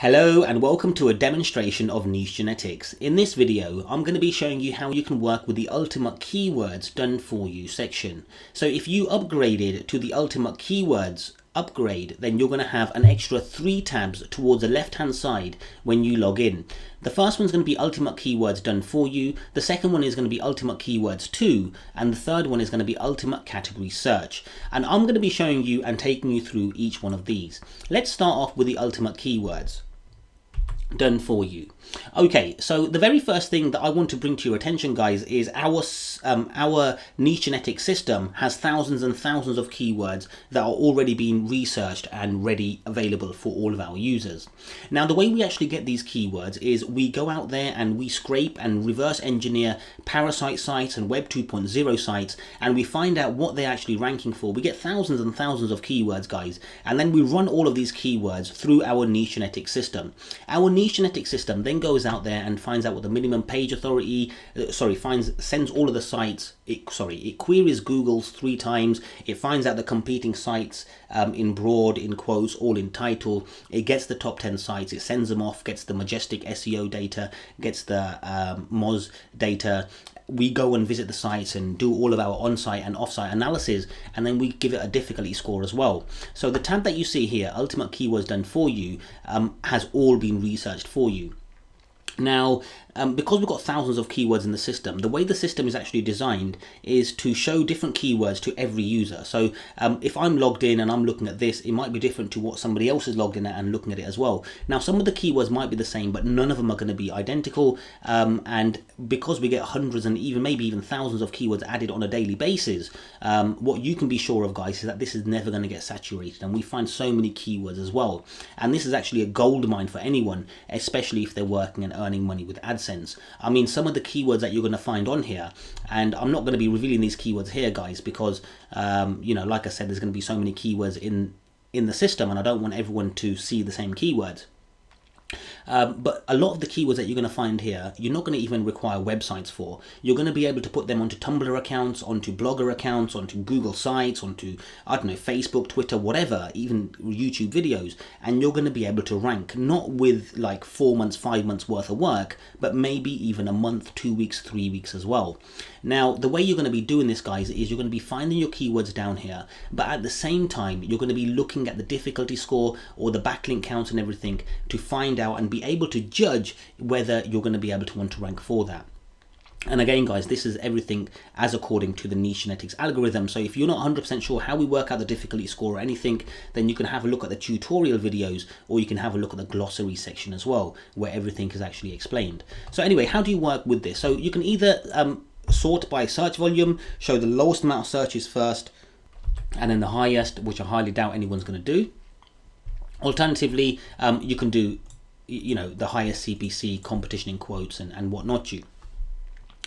Hello and welcome to a demonstration of Niche Genetics. In this video, I'm going to be showing you how you can work with the Ultimate Keywords Done For You section. So if you upgraded to the Ultimate Keywords upgrade, then you're going to have an extra 3 tabs towards the left hand side when you log in. The first one's going to be Ultimate Keywords Done For You, the second one is going to be Ultimate Keywords 2, and the third one is going to be Ultimate Category Search. And I'm going to be showing you and taking you through each one of these. Let's start off with the Ultimate Keywords Done For You. Okay, so the very first thing that I want to bring to your attention, guys, is our Niche Genetics system has thousands and thousands of keywords that are already being researched and ready available for all of our users. Now, the way we actually get these keywords is we go out there and we scrape and reverse engineer parasite sites and Web 2.0 sites, and we find out what they're actually ranking for. We get thousands and thousands of keywords, guys, and then we run all of these keywords through our Niche Genetics system. Our Niche Genetics system then goes out there and finds out what the minimum page authority, sends all of the sites, it queries Google's 3 times, it finds out the competing sites in broad, in quotes, all in title, it gets the top 10 sites, it sends them off, gets the Majestic SEO data, gets the Moz data. We go and visit the sites and do all of our on-site and off-site analysis, and then we give it a difficulty score as well. So the tab that you see here, Ultimate Keywords Done For You, has all been researched for you. Now, because we've got thousands of keywords in the system, the way the system is actually designed is to show different keywords to every user. So if I'm logged in and I'm looking at this, it might be different to what somebody else is logged in at and looking at it as well. Now, some of the keywords might be the same, but none of them are going to be identical. And because we get hundreds and maybe even thousands of keywords added on a daily basis, what you can be sure of, guys, is that this is never going to get saturated. And we find so many keywords as well. And this is actually a gold mine for anyone, especially if they're working and earning money with AdSense. I mean, some of the keywords that you're going to find on here, and I'm not going to be revealing these keywords here, guys, because like I said, there's going to be so many keywords in the system, and I don't want everyone to see the same keywords. But a lot of the keywords that you're going to find here, you're not going to even require websites for. You're going to be able to put them onto Tumblr accounts, onto Blogger accounts, onto Google sites, onto, I don't know, Facebook, Twitter, whatever, even YouTube videos. And you're going to be able to rank, not with like 4 months, 5 months worth of work, but maybe even a month, 2 weeks, 3 weeks as well. Now, the way you're going to be doing this, guys, is you're going to be finding your keywords down here, but at the same time, you're going to be looking at the difficulty score or the backlink count and everything to find out and be able to judge whether you're going to be able to want to rank for that. And again, guys, this is everything as according to the Niche Genetics algorithm. So if you're not 100% sure how we work out the difficulty score or anything, then you can have a look at the tutorial videos, or you can have a look at the glossary section as well, where everything is actually explained. So anyway, how do you work with this? So you can either sort by search volume, show the lowest amount of searches first, and then the highest, which I highly doubt anyone's going to do. Alternatively, you can do the highest CPC, competition in quotes, and whatnot.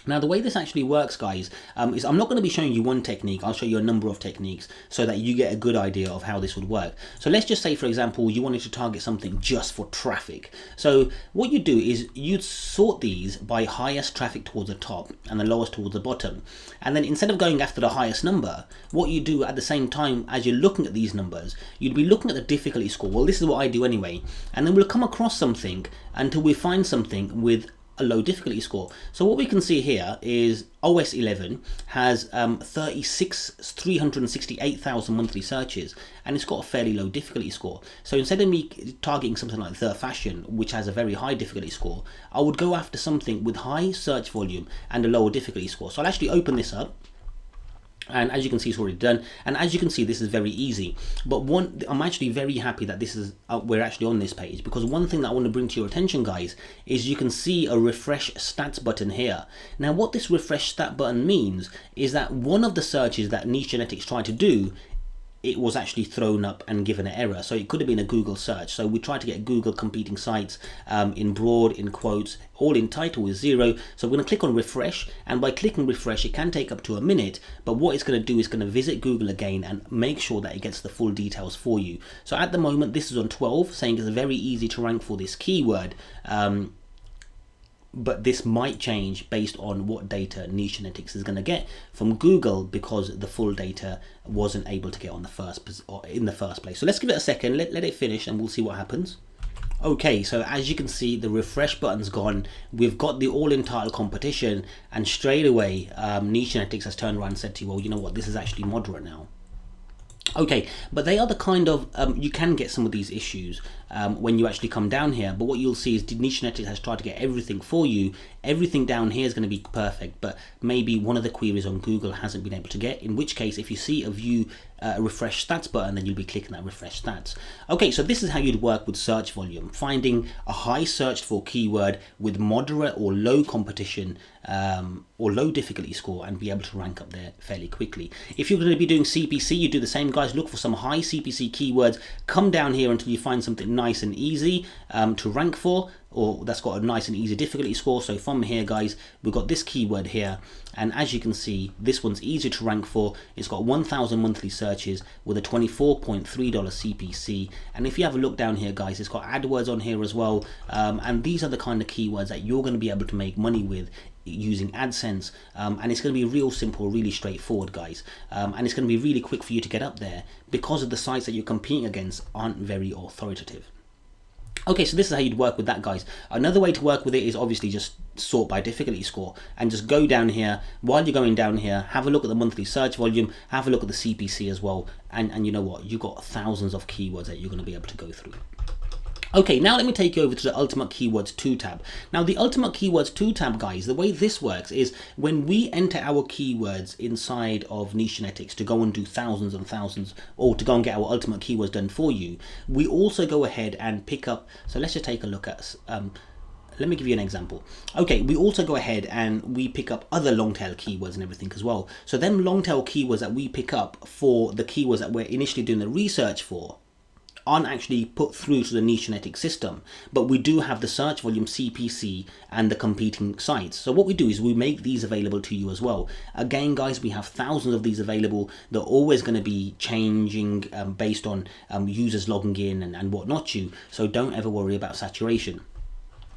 Now, the way this actually works, guys, is I'm not going to be showing you one technique. I'll show you a number of techniques so that you get a good idea of how this would work. So let's just say, for example, you wanted to target something just for traffic. So what you do is you'd sort these by highest traffic towards the top and the lowest towards the bottom. And then instead of going after the highest number, what you do at the same time as you're looking at these numbers, you'd be looking at the difficulty score. Well, this is what I do anyway. And then we'll come across something until we find something with a low difficulty score. So what we can see here is OS 11 has 368,000 monthly searches, and it's got a fairly low difficulty score. So instead of me targeting something like The Fashion, which has a very high difficulty score, I would go after something with high search volume and a lower difficulty score. So I'll actually open this up. And as you can see, it's already done. And as you can see, this is very easy. But I'm actually very happy that this is we're actually on this page, because one thing that I want to bring to your attention, guys, is you can see a refresh stats button here. Now, what this refresh stat button means is that one of the searches that Niche Genetics tried to do, it was actually thrown up and given an error. So it could have been a Google search. So we tried to get Google competing sites in broad, in quotes, all in title is 0. So we're going to click on refresh, and by clicking refresh, it can take up to a minute, but what it's going to do is going to visit Google again and make sure that it gets the full details for you. So at the moment, this is on 12, saying it's very easy to rank for this keyword. But this might change based on what data Niche Genetics is going to get from Google, because the full data wasn't able to get on in the first place. So let's give it a second, let it finish, and we'll see what happens. Okay, so as you can see, the refresh button's gone. We've got the all-in title competition, and straight away, Niche Genetics has turned around and said to you, well, you know what, this is actually moderate now. Okay, but they are the kind of, you can get some of these issues when you actually come down here, but what you'll see is Niche Genetics has tried to get everything for you. Everything down here is going to be perfect, but maybe one of the queries on Google hasn't been able to get, in which case if you see a view refresh stats button, then you'll be clicking that refresh stats. Okay, so this is how you'd work with search volume, finding a high searched for keyword with moderate or low competition or low difficulty score, and be able to rank up there fairly quickly. If you're going to be doing CPC, you do the same, guys. Look for some high CPC keywords, come down here until you find something nice and easy to rank for, or that's got a nice and easy difficulty score. So from here, guys, we've got this keyword here, and as you can see, this one's easy to rank for. It's got 1,000 monthly searches with a $24.3 CPC, and if you have a look down here, guys, it's got AdWords on here as well, and these are the kind of keywords that you're going to be able to make money with using AdSense, and it's going to be real simple, really straightforward, guys, and it's going to be really quick for you to get up there because of the sites that you're competing against aren't very authoritative. Okay, so this is how you'd work with that, guys. Another way to work with it is obviously just sort by difficulty score and just go down here. While you're going down here, have a look at the monthly search volume, have a look at the CPC as well, and you know what, you've got thousands of keywords that you're going to be able to go through. Okay, now let me take you over to the Ultimate Keywords 2 tab. Now the Ultimate Keywords 2 tab, guys, the way this works is when we enter our keywords inside of Niche Genetics to go and do thousands and thousands, or to go and get our Ultimate Keywords done for you, we also go ahead and pick up, so let's just take a look at, let me give you an example. Okay, we also go ahead and we pick up other long tail keywords and everything as well. So them long tail keywords that we pick up for the keywords that we're initially doing the research for aren't actually put through to the Niche Genetics system, but we do have the search volume, CPC, and the competing sites. So what we do is we make these available to you as well. Again, guys, we have thousands of these available. They're always going to be changing based on users logging in and whatnot. So don't ever worry about saturation.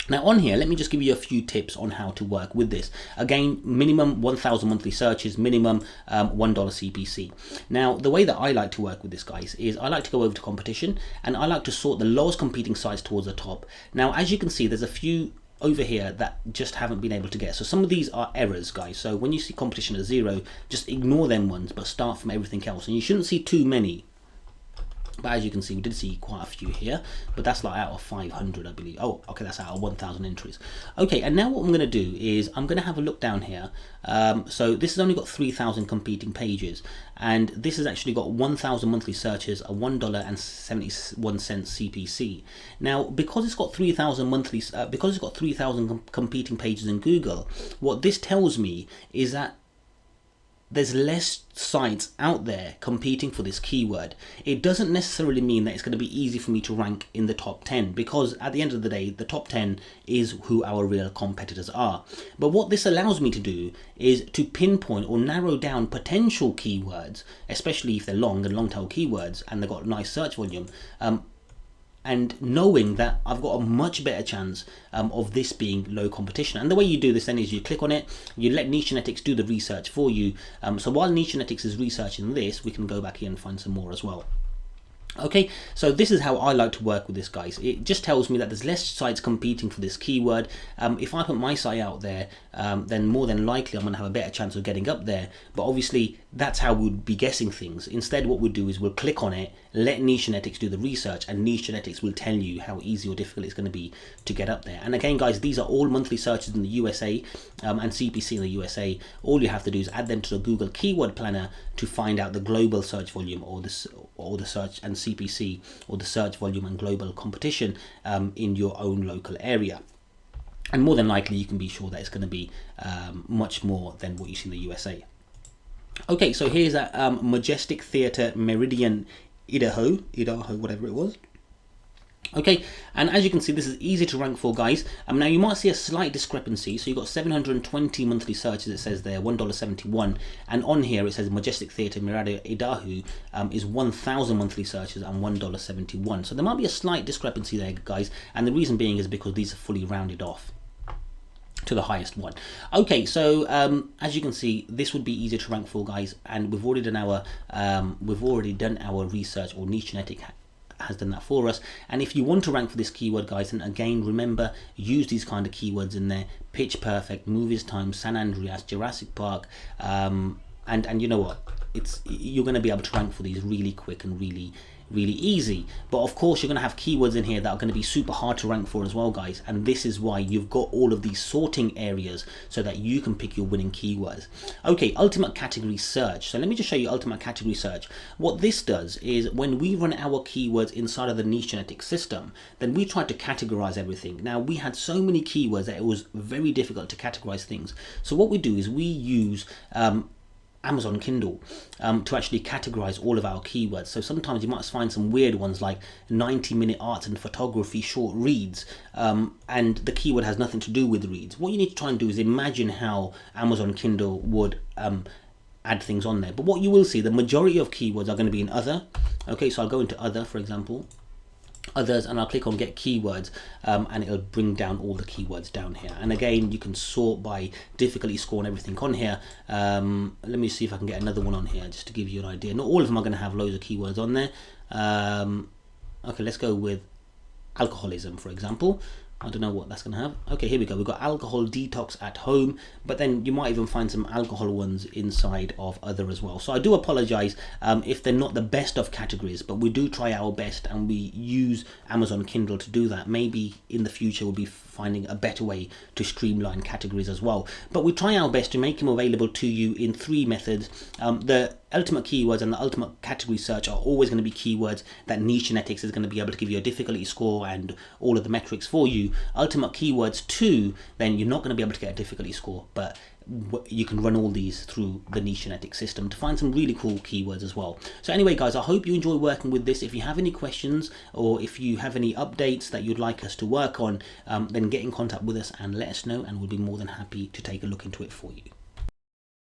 Now on here, let me just give you a few tips on how to work with this. Again, minimum 1,000 monthly searches, minimum $1 CPC. Now, the way that I like to work with this, guys, is I like to go over to competition and I like to sort the lowest competing sites towards the top. Now, as you can see, there's a few over here that just haven't been able to get. So some of these are errors, guys. So when you see competition at 0, just ignore them ones, but start from everything else. And you shouldn't see too many. But as you can see, we did see quite a few here, but that's like out of 500, I believe. Oh, okay, that's out of 1,000 entries. Okay, and now what I'm going to do is I'm going to have a look down here. So this has only got 3,000 competing pages, and this has actually got 1,000 monthly searches, a $1.71 CPC. Now, because it's got 3,000 monthly, because it's got 3,000 competing pages in Google, what this tells me is that there's less sites out there competing for this keyword. It doesn't necessarily mean that it's going to be easy for me to rank in the top 10, because at the end of the day, the top 10 is who our real competitors are. But what this allows me to do is to pinpoint or narrow down potential keywords, especially if they're long and long tail keywords and they've got nice search volume, and knowing that I've got a much better chance of this being low competition. And the way you do this then is you click on it, you let Niche Genetics do the research for you. So while Niche Genetics is researching this, we can go back here and find some more as well. Okay, so this is how I like to work with this, guys. It just tells me that there's less sites competing for this keyword. If I put my site out there, then more than likely I'm going to have a better chance of getting up there. But obviously, that's how we'd be guessing things. Instead, what we'll do is we'll click on it, let Niche Genetics do the research, and Niche Genetics will tell you how easy or difficult it's going to be to get up there. And again, guys, these are all monthly searches in the USA and CPC in the USA. All you have to do is add them to the Google Keyword Planner to find out the global search volume or the search and CPC, or the search volume and global competition in your own local area. And more than likely, you can be sure that it's going to be much more than what you see in the USA. Okay, so here's that Majestic Theatre Meridian, Idaho, whatever it was. Okay, and as you can see, this is easy to rank for, guys. Now you might see a slight discrepancy. So you've got 720 monthly searches, it says there, $1.71, and on here it says Majestic Theatre Meridian, Idaho is 1,000 monthly searches and $1.71. So there might be a slight discrepancy there, guys, and the reason being is because these are fully rounded off to the highest one. Okay, so as you can see, this would be easier to rank for, guys, and we've already done our research, or Niche Genetics has done that for us. And if you want to rank for this keyword, guys, then again, remember, use these kind of keywords in there: Pitch Perfect, Movies Time, San Andreas, Jurassic Park, and you know what, you're going to be able to rank for these really quick and really easy. But of course, you're going to have keywords in here that are going to be super hard to rank for as well, guys, and this is why you've got all of these sorting areas so that you can pick your winning keywords. Okay, ultimate category search. So let me just show you ultimate category search. What this does is when we run our keywords inside of the Niche Genetics system, then we try to categorize everything. Now, we had so many keywords that it was very difficult to categorize things. So what we do is we use Amazon Kindle to actually categorize all of our keywords. So sometimes you might find some weird ones like 90-minute arts and photography short reads, and the keyword has nothing to do with reads. What you need to try and do is imagine how Amazon Kindle would add things on there. But what you will see, the majority of keywords are going to be in other. Okay, so I'll go into other, for example, others, and I'll click on get keywords, and it'll bring down all the keywords down here. And again, you can sort by difficulty score and everything on here. Let me see if I can get another one on here just to give you an idea. Not all of them are going to have loads of keywords on there. Okay, let's go with alcoholism, for example. I don't know what that's going to have. Okay, here we go. We've got alcohol detox at home, but then you might even find some alcohol ones inside of other as well. So I do apologize if they're not the best of categories, but we do try our best and we use Amazon Kindle to do that. Maybe in the future we'll be finding a better way to streamline categories as well. But we try our best to make them available to you in 3 methods. The ultimate keywords and the ultimate category search are always going to be keywords that Niche Genetics is going to be able to give you a difficulty score and all of the metrics for you. Ultimate keywords 2, then you're not going to be able to get a difficulty score, but you can run all these through the Niche Genetics system to find some really cool keywords as well. So anyway, guys, I hope you enjoy working with this. If you have any questions or if you have any updates that you'd like us to work on, then get in contact with us and let us know, and we'll be more than happy to take a look into it for you.